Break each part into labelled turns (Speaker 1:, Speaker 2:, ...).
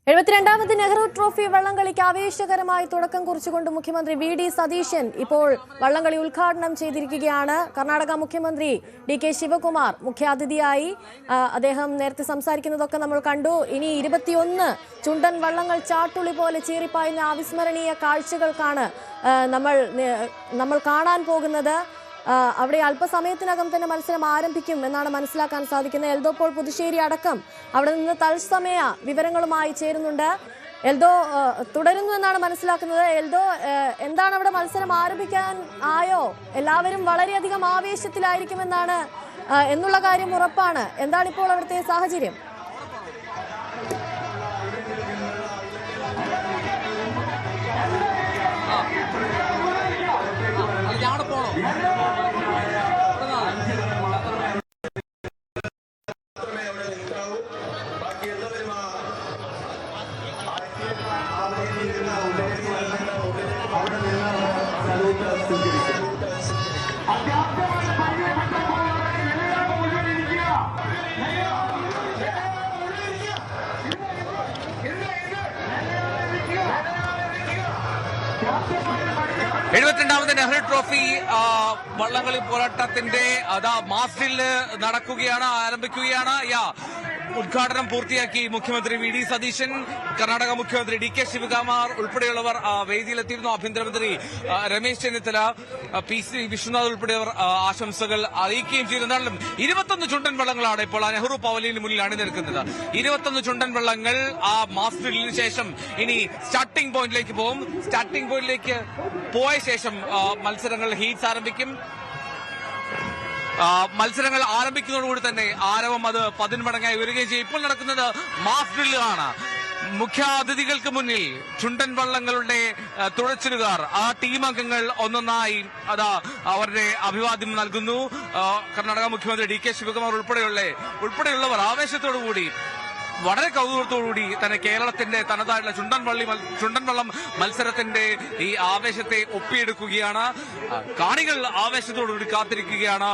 Speaker 1: 72ാമത് Nehru trophy വള്ളംകളിക്ക് ആവേശകരമായി തുടക്കം കുറിച്ചുകൊണ്ട് മുഖ്യമന്ത്രി VD. Satheesan ഇപ്പോൾ വള്ളംകളി ഉദ്ഘാടനം ചെയ്തിരിക്കുകയാണ്. കർണാടക മുഖ്യമന്ത്രി ഡി.കെ. ശിവകുമാർ മുഖ്യാതിഥിയായി. അദ്ദേഹം നേരത്തെ സംസാരിക്കുന്നതൊക്കെ നമ്മൾ കണ്ടു. ഇനി 21 ചുണ്ടൻ വള്ളങ്ങൾ ചാട്ടുളി പോലെ ചീറിപ്പായുന്ന അവിസ്മരണീയ കാഴ്ചകൾക്കാണ് നമ്മൾ കാണാൻ പോകുന്നത്. അവിടെ അല്പസമയത്തിനകം തന്നെ മത്സരം ആരംഭിക്കും എന്നാണ് മനസ്സിലാക്കാൻ സാധിക്കുന്നത്. എൽദോ പോൾ പുതുശ്ശേരി അടക്കം അവിടെ നിന്ന് തത്സമയ വിവരങ്ങളുമായി ചേരുന്നുണ്ട്. എൽദോ തുടരുന്നു എന്നാണ് മനസ്സിലാക്കുന്നത്. എൽദോ, എന്താണ് അവിടെ മത്സരം ആരംഭിക്കാൻ ആയോ? എല്ലാവരും വളരെയധികം ആവേശത്തിലായിരിക്കുമെന്നാണ് എന്നുള്ള കാര്യം ഉറപ്പാണ്. എന്താണ് ഇപ്പോൾ അവിടുത്തെ സാഹചര്യം?
Speaker 2: എഴുപത്തിരണ്ടാമത് നെഹ്റു ട്രോഫി വള്ളംകളി പോരാട്ടത്തിന്റെ മാസ്റ്റിൽ നടക്കുകയാണ്, ആരംഭിക്കുകയാണ്. ഉദ്ഘാടനം പൂർത്തിയാക്കി മുഖ്യമന്ത്രി വി.ഡി. സതീശൻ, കർണാടക മുഖ്യമന്ത്രി ഡി.കെ. ശിവകുമാർ ഉൾപ്പെടെയുള്ളവർ വേദിയിലെത്തിയിരുന്നു. ആഭ്യന്തരമന്ത്രി രമേശ് ചെന്നിത്തല, പി.സി. വിശ്വനാഥ് ഉൾപ്പെടെയവർ ആശംസകൾ അറിയിക്കുകയും ചെയ്തു. എന്നാലും 21 ചുണ്ടൻ വള്ളങ്ങളാണ് ഇപ്പോൾ ആ നെഹ്റു പവലിയന് മുന്നിൽ അണിനിരക്കുന്നത്. 21 ചുണ്ടൻ വള്ളങ്ങൾ ആ മാസ്റ്ററിന് ശേഷം ഇനി സ്റ്റാർട്ടിംഗ് പോയിന്റിലേക്ക് പോകും. സ്റ്റാർട്ടിംഗ് പോയിന്റിലേക്ക് പോയ ശേഷം മത്സരങ്ങൾ ഹീറ്റ്സ് ആരംഭിക്കും. മത്സരങ്ങൾ ആരംഭിക്കുന്നതോടുകൂടി തന്നെ ആരവം അത് 10 മടങ്ങായി ഉയരുകയും ചെയ്യും. ഇപ്പോൾ നടക്കുന്നത് മാസ് ഡ്രില്ലാണ്. മുഖ്യാതിഥികൾക്ക് മുന്നിൽ ചുണ്ടൻ വള്ളങ്ങളുടെ തുഴച്ചിലുകാർ, ആ ടീം അംഗങ്ങൾ ഒന്നൊന്നായി അവരുടെ അഭിവാദ്യം നൽകുന്നു. കർണാടക മുഖ്യമന്ത്രി ഡി.കെ. ശിവകുമാർ ഉൾപ്പെടെയുള്ളവർ ആവേശത്തോടുകൂടി, വളരെ കൗതുകത്തോടുകൂടി തന്നെ കേരളത്തിന്റെ തനതായിട്ടുള്ള ചുണ്ടൻ വള്ളം മത്സരത്തിന്റെ ഈ ആവേശത്തെ ഒപ്പിയെടുക്കുകയാണ്. കാണികൾ ആവേശത്തോടുകൂടി കാത്തിരിക്കുകയാണ്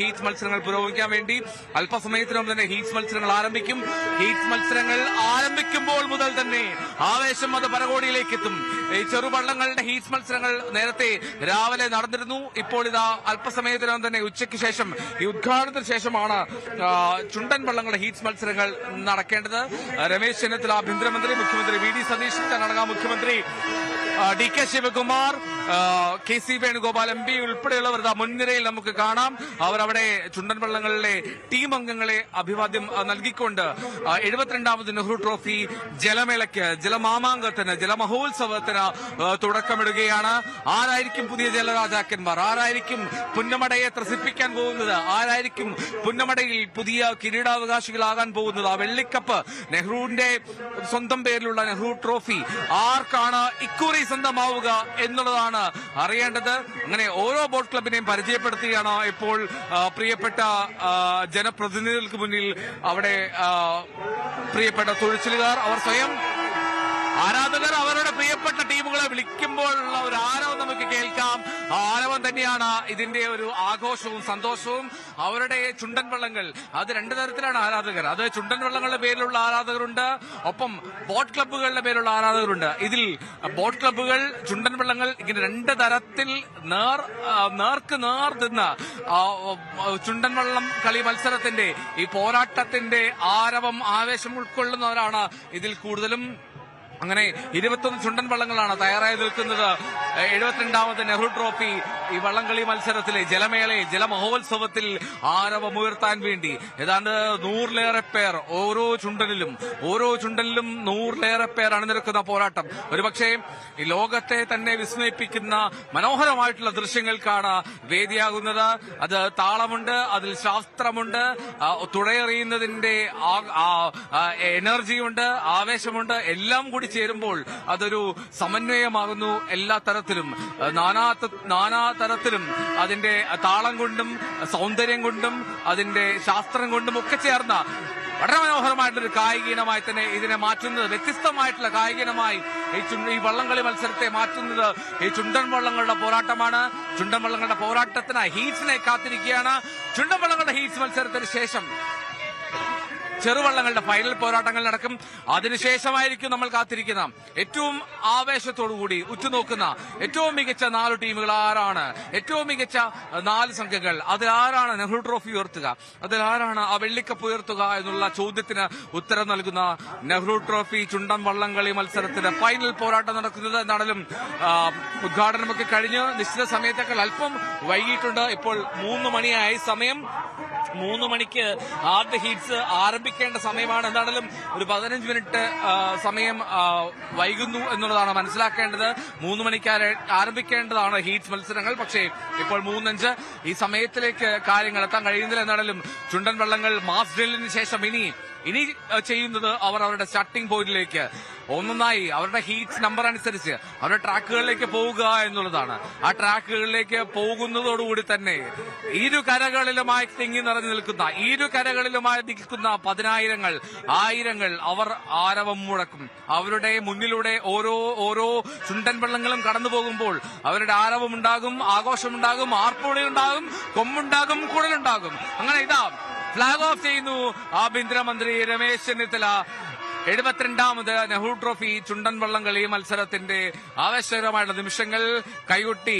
Speaker 2: ഹീറ്റ്സ് മത്സരങ്ങൾ പുരോഗമിക്കാൻ വേണ്ടി. അല്പസമയത്തിനും തന്നെ ഹീറ്റ്സ് മത്സരങ്ങൾ ആരംഭിക്കും. ഹീറ്റ്സ് മത്സരങ്ങൾ ആരംഭിക്കുമ്പോൾ മുതൽ തന്നെ ആവേശം അത് പരകോടിയിലേക്ക് എത്തും. ഈ ചെറുവള്ളങ്ങളുടെ ഹീറ്റ്സ് മത്സരങ്ങൾ നേരത്തെ രാവിലെ നടന്നിരുന്നു. ഇപ്പോൾ അല്പസമയത്തിനും തന്നെ ഉച്ചയ്ക്ക് ശേഷം, ഈ ഉദ്ഘാടനത്തിന് ശേഷമാണ് ചുണ്ടൻ വള്ളങ്ങളുടെ ഹീറ്റ്സ് മത്സരങ്ങൾ നടക്കേണ്ടത്. രമേശ് ചെന്നിത്തല ആഭ്യന്തരമന്ത്രി, മുഖ്യമന്ത്രി വി.ഡി. സതീശൻ, കർണാടക മുഖ്യമന്ത്രി DK. Shivakumar, K C. Venugopal MP ഉൾപ്പെടെയുള്ളവർ മുൻനിരയിൽ നമുക്ക് കാണാം. അവരവിടെ ചുണ്ടൻ വള്ളങ്ങളിലെ ടീം അംഗങ്ങളെ അഭിവാദ്യം നൽകിക്കൊണ്ട് 72ാമത് നെഹ്റു ട്രോഫി ജലമേളയ്ക്ക്, ജലമാമാങ്കത്തിന്, ജലമഹോത്സവത്തിന് തുടക്കമിടുകയാണ്. ആരായിരിക്കും പുതിയ ജലരാജാക്കന്മാർ? ആരായിരിക്കും പുന്നമടയെ ത്രസിപ്പിക്കാൻ പോകുന്നത്? ആരായിരിക്കും പുന്നമടയിൽ പുതിയ കിരീടാവകാശികളാകാൻ പോകുന്നത്? ആ വെള്ളിക്കപ്പ്, നെഹ്റുവിന്റെ സ്വന്തം പേരിലുള്ള നെഹ്റു ട്രോഫി ആർക്കാണ് ഇക്കുറി സ്വന്തമാവുക എന്നുള്ളതാണ് അറിയേണ്ടത്. അങ്ങനെ ഓരോ ബോട്ട് ക്ലബിനെയും പരിചയപ്പെടുത്തുകയാണ് ഇപ്പോൾ പ്രിയപ്പെട്ട ജനപ്രതിനിധികൾക്ക് മുന്നിൽ. അവിടെ പ്രിയപ്പെട്ട തുഴച്ചിലുകാർ, അവർ സ്വയം ആരാധകർ അവരുടെ പ്രിയപ്പെട്ട ടീമുകളെ വിളിക്കുമ്പോഴുള്ള ഒരു ആരവം നമുക്ക് കേൾക്കാം. ആരവം തന്നെയാണ് ഇതിന്റെ ഒരു ആഘോഷവും സന്തോഷവും. അവരുടെ ചുണ്ടൻ വള്ളങ്ങൾ, അത് 2 തരത്തിലാണ് ആരാധകർ. അത് ചുണ്ടൻ വള്ളങ്ങളുടെ പേരിലുള്ള ആരാധകരുണ്ട്, ഒപ്പം ബോട്ട് ക്ലബ്ബുകളുടെ പേരിലുള്ള ആരാധകരുണ്ട്. ഇതിൽ ബോട്ട് ക്ലബ്ബുകൾ, ചുണ്ടൻ വള്ളങ്ങൾ, ഇങ്ങനെ 2 തരത്തിൽ നേർക്ക് നേർ നിന്ന് ചുണ്ടൻ വള്ളം കളി മത്സരത്തിന്റെ ഈ പോരാട്ടത്തിന്റെ ആരവം, ആവേശം ഉൾക്കൊള്ളുന്നവരാണ് ഇതിൽ കൂടുതലും. അങ്ങനെ 21 ചുണ്ടൻ വള്ളങ്ങളാണ് തയ്യാറായി നിൽക്കുന്നത്. 72ാമത് നെഹ്റു ട്രോഫി ഈ വള്ളംകളി മത്സരത്തിലെ ജലമേളയിൽ, ജലമഹോത്സവത്തിൽ ആരവമുയർത്താൻ വേണ്ടി ഏതാണ്ട് 100-ലേറെ പേർ ഓരോ ചുണ്ടനിലും 100-ലേറെ പേർ അണിനിരക്കുന്ന പോരാട്ടം. ഒരുപക്ഷെ ഈ ലോകത്തെ തന്നെ വിസ്മയിപ്പിക്കുന്ന മനോഹരമായിട്ടുള്ള ദൃശ്യങ്ങൾക്കാണ് വേദിയാകുന്നത്. അത് താളമുണ്ട്, അതിൽ ശാസ്ത്രമുണ്ട്, തുഴയെറിയുന്നതിന്റെ എനർജിയുണ്ട്, ആവേശമുണ്ട്. എല്ലാം കൂടി ചേരുമ്പോൾ അതൊരു സമന്വയമാകുന്നു. എല്ലാ തരത്തിലും, നാനാ തരത്തിലും, അതിന്റെ താളം കൊണ്ടും സൗന്ദര്യം കൊണ്ടും അതിന്റെ ശാസ്ത്രം കൊണ്ടും ഒക്കെ ചേർന്ന വളരെ മനോഹരമായിട്ടൊരു കായികീനമായി തന്നെ ഇതിനെ മാറ്റുന്നത്, വ്യത്യസ്തമായിട്ടുള്ള കായികീനമായി ഈ വള്ളംകളി മത്സരത്തെ മാറ്റുന്നത് ഈ ചുണ്ടൻ വള്ളങ്ങളുടെ പോരാട്ടമാണ്. ചുണ്ടൻ വള്ളങ്ങളുടെ പോരാട്ടത്തിന് ഹീറ്റ്സിനെ കാത്തിരിക്കുകയാണ്. ചുണ്ടൻ വള്ളങ്ങളുടെ ഹീറ്റ്സ് മത്സരത്തിന് ശേഷം ചെറുവള്ളങ്ങളുടെ ഫൈനൽ പോരാട്ടങ്ങൾ നടക്കും. അതിനുശേഷമായിരിക്കും നമ്മൾ കാത്തിരിക്കുന്ന ഏറ്റവും ആവേശത്തോടുകൂടി ഉറ്റുനോക്കുന്ന ഏറ്റവും മികച്ച 4 ടീമുകൾ ആരാണ്, ഏറ്റവും മികച്ച 4 സംഘങ്ങൾ, അതിലാരാണ് നെഹ്റു ട്രോഫി ഉയർത്തുക, അതിലാരാണ് ആ വെള്ളിക്കപ്പ് ഉയർത്തുക എന്നുള്ള ചോദ്യത്തിന് ഉത്തരം നൽകുന്ന നെഹ്റു ട്രോഫി ചുണ്ടൻ വള്ളംകളി മത്സരത്തിന്റെ ഫൈനൽ പോരാട്ടം നടക്കുന്നത്. എന്നാണെങ്കിലും ഉദ്ഘാടനമൊക്കെ കഴിഞ്ഞ് നിശ്ചിത സമയത്തേക്കാൾ അല്പം വൈകിട്ടുണ്ട്. ഇപ്പോൾ 3 മണിയായി സമയം. 3 മണിക്ക് ആദ്യ ഹീറ്റ്സ് ആരംഭിക്കേണ്ട സമയമാണ്. എന്താണെങ്കിലും ഒരു 15 മിനിറ്റ് സമയം വൈകുന്നു എന്നുള്ളതാണ് മനസ്സിലാക്കേണ്ടത്. 3 മണിക്ക് ആരംഭിക്കേണ്ടതാണ് ഹീറ്റ്സ് മത്സരങ്ങൾ. പക്ഷേ ഇപ്പോൾ 3:05 ഈ സമയത്തിലേക്ക് കാര്യങ്ങൾ എത്താൻ കഴിയുന്നില്ല. എന്നാണെങ്കിലും ചുണ്ടൻ വള്ളങ്ങൾ മാസ് ഡ്രില്ലിന് ശേഷം ഇനി ചെയ്യുന്നത് അവർ അവരുടെ സ്റ്റാർട്ടിംഗ് പോയിന്റിലേക്ക് ഒന്നൊന്നായി അവരുടെ ഹീറ്റ്സ് നമ്പർ അനുസരിച്ച് അവരുടെ ട്രാക്കുകളിലേക്ക് പോവുക എന്നുള്ളതാണ്. ആ ട്രാക്കുകളിലേക്ക് പോകുന്നതോടുകൂടി തന്നെ ഇരു കരകളിലുമായി തിങ്ങി നിറഞ്ഞു നിൽക്കുന്ന പതിനായിരങ്ങൾ, ആയിരങ്ങൾ അവർ ആരവം മുഴക്കും. അവരുടെ മുന്നിലൂടെ ഓരോ ചുണ്ടൻ വള്ളങ്ങളും കടന്നു പോകുമ്പോൾ അവരുടെ ആരവമുണ്ടാകും, ആഘോഷമുണ്ടാകും, ആർപ്പുവിളിയുണ്ടാകും, കൊമ്പുണ്ടാകും, കുഴലുണ്ടാകും. അങ്ങനെ ഇതാ ഫ്ളാഗ് ഓഫ് ചെയ്യുന്നു ആഭ്യന്തരമന്ത്രി രമേശ് ചെന്നിത്തല. 72ാമത് നെഹ്റു ട്രോഫി ചുണ്ടൻ വള്ളംകളി മത്സരത്തിന്റെ ആവേശകരമായിട്ടുള്ള നിമിഷങ്ങൾ കൈകൊട്ടി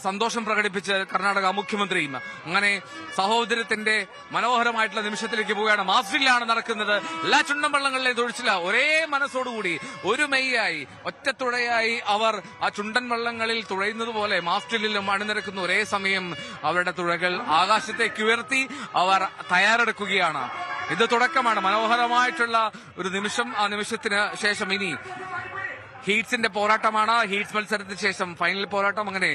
Speaker 2: സന്തോഷം പ്രകടിപ്പിച്ച് കർണാടക മുഖ്യമന്ത്രിയും. അങ്ങനെ സഹോദരത്തിന്റെ മനോഹരമായിട്ടുള്ള നിമിഷത്തിലേക്ക് പോവുകയാണ്. മാസ്റ്റിലാണ് നടക്കുന്നത്. എല്ലാ ചുണ്ടൻ വള്ളങ്ങളിലെ തൊഴിച്ചില്ല ഒരേ മനസ്സോടുകൂടി ഒരു മെയ്യായി ഒറ്റത്തുഴയായി അവർ ആ ചുണ്ടൻ വള്ളങ്ങളിൽ തുഴയുന്നത് പോലെ മാസ്റ്റിലും അണിനിരക്കുന്ന ഒരേ സമയം അവരുടെ തുഴകൾ ആകാശത്തേക്ക് ഉയർത്തി അവർ തയ്യാറെടുക്കുകയാണ്. ഇത് തുടക്കമാണ്, മനോഹരമായിട്ടുള്ള ഒരു നിമിഷം. ആ നിമിഷത്തിന് ശേഷം ഇനി ഹീറ്റ്സിന്റെ പോരാട്ടമാണ്. ഹീറ്റ്സ് മത്സരത്തിന് ശേഷം ഫൈനൽ പോരാട്ടം. അങ്ങനെ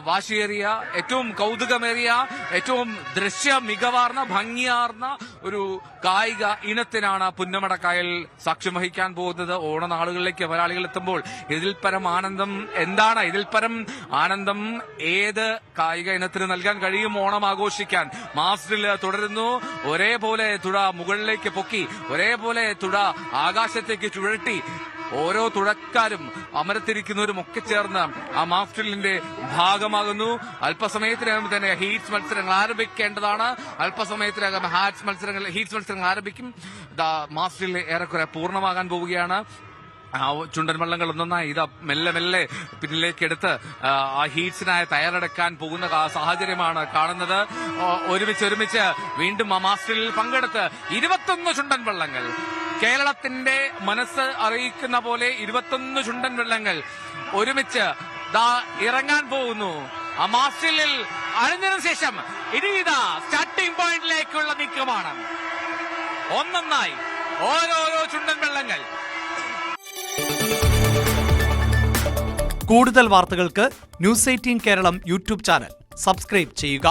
Speaker 2: വാശിയേറിയ, ഏറ്റവും കൗതുകമേറിയ, ഏറ്റവും ദൃശ്യ മികവാർന്ന, ഭംഗിയാർന്ന ഒരു കായിക ഇനത്തിനാണ് പുന്നമടക്കായൽ സാക്ഷ്യം വഹിക്കാൻ പോകുന്നത്. ഓണനാളുകളിലേക്ക് മലയാളികൾ എത്തുമ്പോൾ ഇതിൽ പരം ആനന്ദം എന്താണ്? ഇതിൽ പരം ആനന്ദം ഏത് കായിക ഇനത്തിന് നൽകാൻ കഴിയും? ഓണം ആഘോഷിക്കാൻ മാസ്റ്ററിൽ തുടരുന്നു. ഒരേപോലെ തുഴ മുകളിലേക്ക് പൊക്കി, ഒരേപോലെ തുഴ ആകാശത്തേക്ക് ചുഴറ്റി ഓരോ തുഴക്കാരും അമരത്തിരിക്കുന്നവരും ഒക്കെ ചേർന്ന് ആ മാസ്റ്ററിലിന്റെ ഭാഗമാകുന്നു. അല്പസമയത്തിനകം തന്നെ ഹീറ്റ്സ് മത്സരങ്ങൾ ആരംഭിക്കേണ്ടതാണ്. അല്പസമയത്തിനകം ഹീറ്റ്സ് മത്സരങ്ങൾ ആരംഭിക്കും. മാസ്റ്ററിൽ ഏറെക്കുറെ പൂർണ്ണമാകാൻ പോവുകയാണ്. ചുണ്ടൻ വള്ളങ്ങൾ ഒന്നൊന്നായി ഇതാ മെല്ലെ പിന്നിലേക്ക് എടുത്ത് ആ ഹീറ്റ്സിനായി തയ്യാറെടുക്കാൻ പോകുന്ന സാഹചര്യമാണ് കാണുന്നത്. ഒരുമിച്ച് വീണ്ടും ആ മാസ്റ്ററിൽ പങ്കെടുത്ത് 21 ചുണ്ടൻ വള്ളങ്ങൾ, കേരളത്തിന്റെ മനസ്സ് അറിയിക്കുന്ന പോലെ 21 ചുണ്ടൻ വള്ളങ്ങൾ ഒരുമിച്ച് ഇറങ്ങാൻ പോകുന്നു. ആ മാസ്റ്ററിൽ അണിഞ്ഞതിനു ശേഷം ഇനി സ്റ്റാർട്ടിംഗ് പോയിന്റിലേക്കുള്ള നീക്കമാണ്. ഒന്നൊന്നായി ഓരോരോ ചുണ്ടൻ വള്ളങ്ങൾ.
Speaker 3: കൂടുതൽ വാർത്തകൾക്ക് news 18 Keralam YouTube channel subscribe ചെയ്യുക.